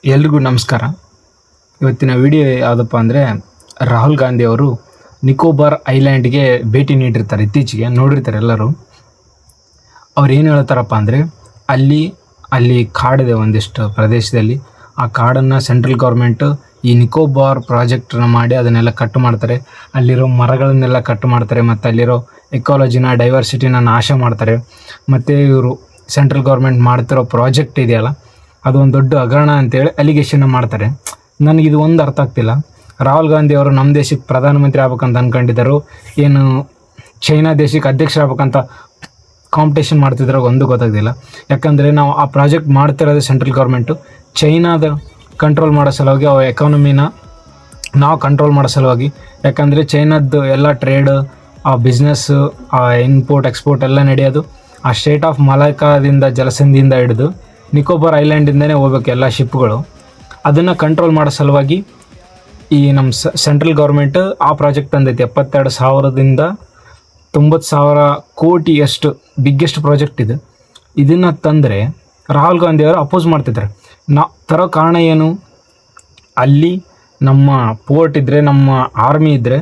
ಎಲ್ರಿಗೂ ನಮಸ್ಕಾರ. ಇವತ್ತಿನ ವಿಡಿಯೋ ಯಾವುದಪ್ಪ ಅಂದರೆ, ರಾಹುಲ್ ಗಾಂಧಿ ಅವರು ನಿಕೋಬಾರ್ ಐಲ್ಯಾಂಡ್ಗೆ ಭೇಟಿ ನೀಡಿರ್ತಾರೆ. ಇತ್ತೀಚೆಗೆ ನೋಡಿರ್ತಾರೆ ಎಲ್ಲರೂ. ಅವ್ರು ಏನು ಹೇಳ್ತಾರಪ್ಪ ಅಂದರೆ, ಅಲ್ಲಿ ಕಾಡಿದೆ ಒಂದಿಷ್ಟು ಪ್ರದೇಶದಲ್ಲಿ. ಆ ಕಾಡನ್ನು ಸೆಂಟ್ರಲ್ ಗೌರ್ಮೆಂಟು ಈ ನಿಕೋಬಾರ್ ಪ್ರಾಜೆಕ್ಟನ್ನ ಮಾಡಿ ಅದನ್ನೆಲ್ಲ ಕಟ್ ಮಾಡ್ತಾರೆ. ಅಲ್ಲಿರೋ ಮರಗಳನ್ನೆಲ್ಲ ಕಟ್ ಮಾಡ್ತಾರೆ ಮತ್ತು ಅಲ್ಲಿರೋ ಎಕಾಲಜಿನ ಡೈವರ್ಸಿಟಿನ ನಾಶ ಮಾಡ್ತಾರೆ. ಮತ್ತು ಇವರು ಸೆಂಟ್ರಲ್ ಗೌರ್ಮೆಂಟ್ ಮಾಡ್ತಿರೋ ಪ್ರಾಜೆಕ್ಟ್ ಇದೆಯಲ್ಲ, ಅದು ಒಂದು ದೊಡ್ಡ ಹಗರಣ ಅಂತೇಳಿ ಅಲಿಗೇಷನ್ನ ಮಾಡ್ತಾರೆ. ನನಗಿದು ಒಂದು ಅರ್ಥ ಆಗ್ತಿಲ್ಲ. ರಾಹುಲ್ ಗಾಂಧಿ ಅವರು ನಮ್ಮ ದೇಶಕ್ಕೆ ಪ್ರಧಾನಮಂತ್ರಿ ಆಗ್ಬೇಕಂತ ಅಂದ್ಕೊಂಡಿದ್ದರು, ಏನು ಚೈನಾ ದೇಶಕ್ಕೆ ಅಧ್ಯಕ್ಷರಾಗಬೇಕಂತ ಕಾಂಪಿಟೇಷನ್ ಮಾಡ್ತಿದ್ರಾಗ ಒಂದು ಗೊತ್ತಾಗ್ತಿಲ್ಲ. ಯಾಕಂದರೆ ನಾವು ಆ ಪ್ರಾಜೆಕ್ಟ್ ಮಾಡ್ತಿರೋದು ಸೆಂಟ್ರಲ್ ಗೌರ್ಮೆಂಟು ಚೈನಾದ ಕಂಟ್ರೋಲ್ ಮಾಡೋ ಸಲುವಾಗಿ, ಅವ್ರ ಎಕಾನಮಿನ ನಾವು ಕಂಟ್ರೋಲ್ ಮಾಡೋ ಸಲುವಾಗಿ. ಯಾಕಂದರೆ ಚೈನಾದ್ದು ಎಲ್ಲ ಟ್ರೇಡ್, ಆ ಬಿಸ್ನೆಸ್ಸು, ಆ ಇಂಪೋರ್ಟ್ ಎಕ್ಸ್ಪೋರ್ಟ್ ಎಲ್ಲ ನಡೆಯೋದು ಆ ಸ್ಟೇಟ್ ಆಫ್ ಮಲಾಕಾದಿಂದ ಜಲಸಂಧಿಯಿಂದ ಹಿಡಿದು ನಿಕೋಬಾರ್ ಐಲ್ಯಾಂಡಿಂದನೇ ಹೋಗ್ಬೇಕು ಎಲ್ಲ ಶಿಪ್ಗಳು. ಅದನ್ನು ಕಂಟ್ರೋಲ್ ಮಾಡೋ ಸಲುವಾಗಿ ಈ ನಮ್ಮ ಸೆಂಟ್ರಲ್ ಗೌರ್ಮೆಂಟ್ ಆ ಪ್ರಾಜೆಕ್ಟ್ ತಂದೈತಿ. 72,000ದಿಂದ 90,000 ಕೋಟಿಯಷ್ಟು ಬಿಗ್ಗೆಸ್ಟ್ ಪ್ರಾಜೆಕ್ಟ್ ಇದು. ಇದನ್ನು ತಂದರೆ ರಾಹುಲ್ ಗಾಂಧಿ ಅವರು ಅಪೋಸ್ ಮಾಡ್ತಿದ್ದಾರೆ. ತರೋ ಕಾರಣ ಏನು? ಅಲ್ಲಿ ನಮ್ಮ ಪೋರ್ಟ್ ಇದ್ದರೆ, ನಮ್ಮ ಆರ್ಮಿ ಇದ್ದರೆ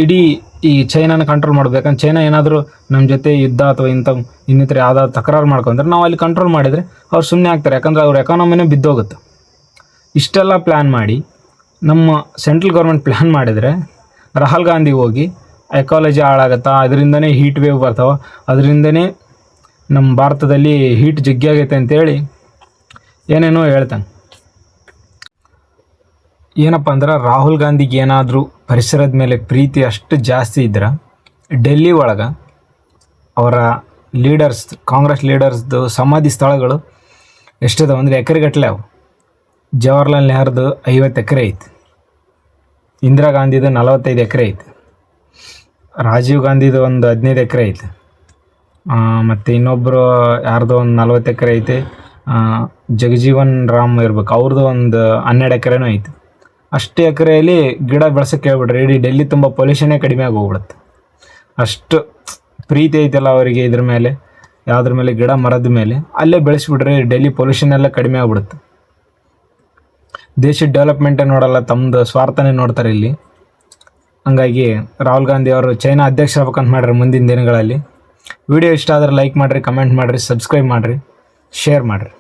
ಇಡೀ ಈ ಚೈನಾನ ಕಂಟ್ರೋಲ್ ಮಾಡಬೇಕಂದ್ರೆ, ಚೈನಾ ಏನಾದರೂ ನಮ್ಮ ಜೊತೆ ಯುದ್ಧ ಅಥವಾ ಇನ್ನಿತರ ಯಾವುದಾದ್ರು ತಕರಾರು ಮಾಡ್ಕೊಂಡ್ರೆ ನಾವು ಅಲ್ಲಿ ಕಂಟ್ರೋಲ್ ಮಾಡಿದರೆ ಅವ್ರು ಸುಮ್ಮನೆ ಆಗ್ತಾರೆ. ಯಾಕಂದರೆ ಅವ್ರ ಎಕಾನಮಿನೇ ಬಿದ್ದೋಗುತ್ತೆ. ಇಷ್ಟೆಲ್ಲ ಪ್ಲ್ಯಾನ್ ಮಾಡಿ ನಮ್ಮ ಸೆಂಟ್ರಲ್ ಗೌರ್ಮೆಂಟ್ ಪ್ಲ್ಯಾನ್ ಮಾಡಿದರೆ ರಾಹುಲ್ ಗಾಂಧಿ ಹೋಗಿ ಎಕಾಲಜಿ ಹಾಳಾಗತ್ತಾ, ಅದರಿಂದನೇ ಹೀಟ್ ವೇವ್ ಬರ್ತಾವೆ, ಅದರಿಂದನೇ ನಮ್ಮ ಭಾರತದಲ್ಲಿ ಹೀಟ್ ಜಗ್ಗಿಯಾಗೈತೆ ಅಂತೇಳಿ ಏನೇನೋ ಹೇಳ್ತಾನೆ. ಏನಪ್ಪ ಅಂದ್ರೆ, ರಾಹುಲ್ ಗಾಂಧಿಗೆ ಏನಾದರೂ ಪರಿಸರದ ಮೇಲೆ ಪ್ರೀತಿ ಅಷ್ಟು ಜಾಸ್ತಿ ಇದ್ರೆ ಡೆಲ್ಲಿ ಒಳಗೆ ಅವರ ಲೀಡರ್ಸ್, ಕಾಂಗ್ರೆಸ್ ಲೀಡರ್ಸ್ದು ಸಮಾಧಿ ಸ್ಥಳಗಳು ಎಷ್ಟಿದಾವೆ ಅಂದರೆ ಎಕರೆಗಟ್ಟಲೆ ಅವು. ಜವಾಹರ್ಲಾಲ್ ನೆಹರ್ದು 50 ಎಕರೆ ಐತಿ, ಇಂದಿರಾ ಗಾಂಧಿದು 45 ಎಕರೆ ಐತಿ, ರಾಜೀವ್ ಗಾಂಧಿದು ಒಂದು 15 ಎಕರೆ ಐತಿ, ಮತ್ತು ಇನ್ನೊಬ್ಬರು ಯಾರ್ದು ಒಂದು 40 ಎಕರೆ ಐತಿ, ಜಗಜೀವನ್ ರಾಮ್ ಇರ್ಬೇಕು, ಅವ್ರದ್ದು ಒಂದು 12 ಎಕರೆನೂ ಐತಿ. ಅಷ್ಟು ಎಕರೆಯಲ್ಲಿ ಗಿಡ ಬೆಳೆಸೋಕ್ಕೆ ಹೇಳ್ಬಿಡ್ರಿ, ಇಡೀ ಡೆಲ್ಲಿ ತುಂಬ ಪೊಲ್ಯೂಷನ್ನೇ ಕಡಿಮೆ ಆಗಿ ಹೋಗ್ಬಿಡುತ್ತೆ. ಅಷ್ಟು ಪ್ರೀತಿ ಐತಲ್ಲ ಅವರಿಗೆ ಇದ್ರ ಮೇಲೆ, ಯಾವುದ್ರ ಮೇಲೆ, ಗಿಡ ಮರದ ಮೇಲೆ. ಅಲ್ಲೇ ಬೆಳೆಸ್ಬಿಟ್ರೆ ಡೆಲ್ಲಿ ಪೊಲ್ಯೂಷನ್ ಎಲ್ಲ ಕಡಿಮೆ ಆಗ್ಬಿಡುತ್ತೆ. ದೇಶದ ಡೆವಲಪ್ಮೆಂಟೇ ನೋಡಲ್ಲ, ತಮ್ಮದು ಸ್ವಾರ್ಥನೇ ನೋಡ್ತಾರೆ ಇಲ್ಲಿ. ಹಂಗಾಗಿ ರಾಹುಲ್ ಗಾಂಧಿ ಅವರು ಚೈನಾ ಅಧ್ಯಕ್ಷರಾಗಬೇಕಂತ ಮಾಡ್ರಿ ಮುಂದಿನ ದಿನಗಳಲ್ಲಿ. ವಿಡಿಯೋ ಇಷ್ಟ ಆದರೆ ಲೈಕ್ ಮಾಡಿರಿ, ಕಮೆಂಟ್ ಮಾಡಿರಿ, ಸಬ್ಸ್ಕ್ರೈಬ್ ಮಾಡಿರಿ, ಶೇರ್ ಮಾಡಿರಿ.